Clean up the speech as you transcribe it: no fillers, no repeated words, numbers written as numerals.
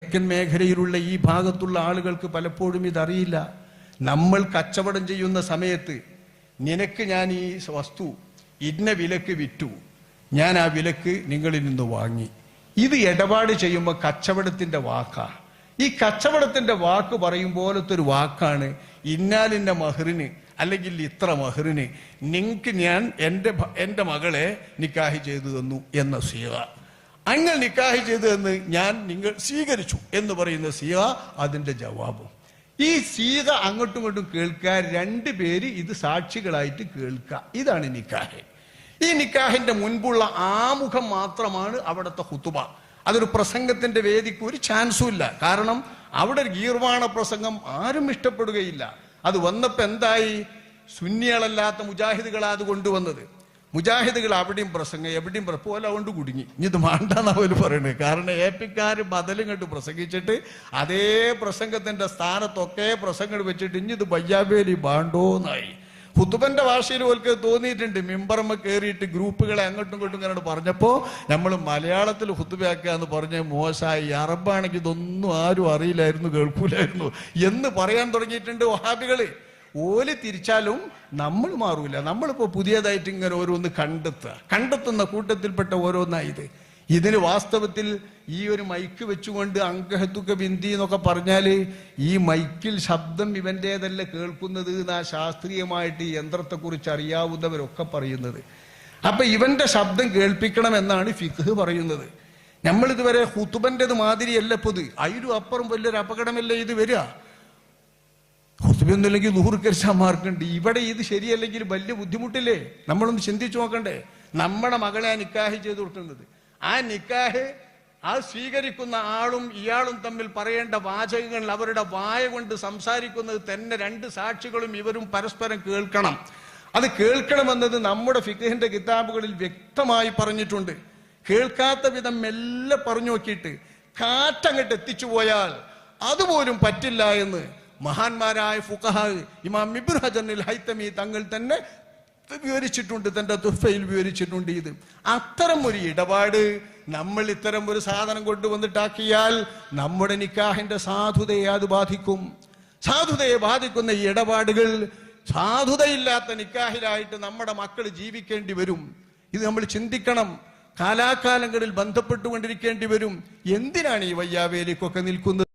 തെക്കൻ മേഖലയിലുള്ള ഈ ഭാഗത്തുള്ള ആളുകൾക്ക് പലപ്പോഴും ഇതറിയില്ല. നമ്മൾ കച്ചവടം ചെയ്യുന്ന സമയത്ത് നിനക്ക് ഞാൻ ഈ വസ്തു ഇന്ന വിലക്ക് വിറ്റു, ഞാൻ ആ വിലക്ക് നിങ്ങളിൽ നിന്ന് വാങ്ങി. ഇത് ഇടപാട് ചെയ്യുമ്പോൾ കച്ചവടത്തിന്റെ വാക്കാ. ഈ കച്ചവടത്തിന്റെ വാക്ക് പറയും പോലത്തെ ഒരു വാക്കാണ് ഇന്നാലിന്റെ മഹറിന് അല്ലെങ്കിൽ ഇത്ര മഹറിന് നിങ്ങൾക്ക് ഞാൻ എൻ്റെ മകളെ നിക്കാഹ് ചെയ്തു തന്നു എന്ന സീഗ. അങ്ങനെ നിക്കാഹ് ചെയ്തു തന്ന് ഞാൻ നിങ്ങൾ സ്വീകരിച്ചു എന്ന് പറയുന്ന സീഗ, അതിന്റെ ജവാബും. ഈ സീഗ അങ്ങോട്ടും ഇങ്ങോട്ടും കേൾക്കുക, രണ്ടുപേര് ഇത് സാക്ഷികളായിട്ട് കേൾക്കുക. ഇതാണ് നിക്കാഹ്. ഈ നിക്കാഹിന്റെ മുൻപുള്ള ആമുഖം മാത്രമാണ് അവിടുത്തെ ഖുതുബ. അതൊരു പ്രസംഗത്തിന്റെ വേദിക്ക് ഒരു ചാൻസും ഇല്ല. കാരണം അവിടെ ഒരു ഗീർവാണ പ്രസംഗം ആരും ഇഷ്ടപ്പെടുകയില്ല. അത് വന്നപ്പോ എന്തായി? സുന്നികളല്ലാത്ത മുജാഹിദുകളാ അത് കൊണ്ടുവന്നത്. മുജാഹിദുകൾ അവിടെയും പ്രസംഗം എവിടെയും പോലെ കൊണ്ട് കുടുങ്ങി. ഇനി ഇത് വേണ്ടെന്ന് അവർ പറയുന്നത്. കാരണം ഏപ്പിക്കാര് ബദലും കണ്ട് പ്രസംഗിച്ചിട്ട് അതേ പ്രസംഗത്തിന്റെ സ്ഥാനത്തൊക്കെ പ്രസംഗം വെച്ചിട്ട് ഇനി ഇത് ബയ്യാബേലി ബാണ്ടോന്നായി. ഖുതുബന്റെ ഭാഷയിൽ ഓർക്ക് തോന്നിയിട്ടുണ്ട്. മിമ്പറമ്മ കയറിയിട്ട് ഗ്രൂപ്പുകളെ അങ്ങോട്ടും ഇങ്ങോട്ടും ഇങ്ങനെ പറഞ്ഞപ്പോ നമ്മൾ മലയാളത്തിൽ ഖുതുബയാക്കുക എന്ന് പറഞ്ഞ മോശമായി. അറബാണെങ്കിൽ ഇതൊന്നും ആരും അറിയില്ലായിരുന്നു, കേൾക്കൂലായിരുന്നു എന്ന് പറയാൻ തുടങ്ങിയിട്ടുണ്ട് വഹാബികള്. ഓല് തിരിച്ചാലും നമ്മൾ മാറൂല. നമ്മളിപ്പോ പുതിയതായിട്ട് ഇങ്ങനെ ഓരോന്ന് കണ്ടെത്തുന്ന കൂട്ടത്തിൽപ്പെട്ട ഓരോന്നായത്. ഇതിന് വാസ്തവത്തിൽ ഈ ഒരു മൈക്ക് വെച്ചുകൊണ്ട് അങ്കഹത്തുക ബിന്ദി എന്നൊക്കെ പറഞ്ഞാല് ഈ മൈക്കിൽ ശബ്ദം ഇവന്റേതല്ല കേൾക്കുന്നത് എന്നാ ശാസ്ത്രീയമായിട്ട് ഈ യന്ത്രത്തെക്കുറിച്ച് അറിയാവുന്നവരൊക്കെ പറയുന്നത്. അപ്പൊ ഇവന്റെ ശബ്ദം കേൾപ്പിക്കണം എന്നാണ് ഫിഖ് പറയുന്നത്. നമ്മൾ ഇതുവരെ ഖുതുബന്റേത് മാതിരിയല്ല പൊതു. അതിലും അപ്പുറം വലിയൊരു അപകടമല്ലേ ഇത് വരിക. ഖുതുബയൊന്നുമില്ലെങ്കിൽ ലുഹുർക്കരിച്ചാമാർക്കുണ്ട്. ഇവിടെ ഇത് ശരിയല്ലെങ്കിൽ വലിയ ബുദ്ധിമുട്ടില്ലേ? നമ്മളൊന്ന് ചിന്തിച്ചു നോക്കണ്ടേ? നമ്മുടെ മകളെ നിക്കാഹ് ചെയ്ത് കൊടുക്കുന്നത്, ആ നിക്കാഹ് ആ സ്വീകരിക്കുന്ന ആളും ഇയാളും തമ്മിൽ പറയേണ്ട വാചകങ്ങൾ അവരുടെ വായ കൊണ്ട് സംസാരിക്കുന്നത് തന്നെ രണ്ട് സാക്ഷികളും ഇവരും പരസ്പരം കേൾക്കണം. അത് കേൾക്കണമെന്നത് നമ്മുടെ ഫിഖ്ഹിന്റെ കിതാബുകളിൽ വ്യക്തമായി പറഞ്ഞിട്ടുണ്ട്. കേൾക്കാത്ത വിധം മെല്ലെ പറഞ്ഞു നോക്കിയിട്ട് കാറ്റങ്ങട്ട് എത്തിച്ചു പോയാൽ അതുപോലും പറ്റില്ല എന്ന് മഹാന്മാരായ ഫുഖഹാ ഇമാം ഇബ്നു ഹജറുൽ ഹൈതമി തങ്ങൾ തന്നെ വിവരിച്ചിട്ടുണ്ട്, തന്റെ തുഹ്ഫയിൽ വിവരിച്ചിട്ടുണ്ട്. ഇത് അത്തരം ഒരു ഇടപാട് നമ്മൾ ഇത്തരം ഒരു സാധനം കൊണ്ടുവന്നിട്ടാക്കിയാൽ നമ്മുടെ നിക്കാഹിന്റെ സാധുതയെ അത് ബാധിക്കും. സാധുതയെ ബാധിക്കുന്ന ഈ ഇടപാടുകൾ സാധുതയില്ലാത്ത നിക്കാഹിലായിട്ട് നമ്മുടെ മക്കൾ ജീവിക്കേണ്ടി വരും. ഇത് നമ്മൾ ചിന്തിക്കണം. കാലാകാലങ്ങളിൽ ബന്ധപ്പെട്ടുകൊണ്ടിരിക്കേണ്ടി വരും. എന്തിനാണ് ഈ വയ്യാവേലിക്കൊക്കെ നിൽക്കുന്നത്?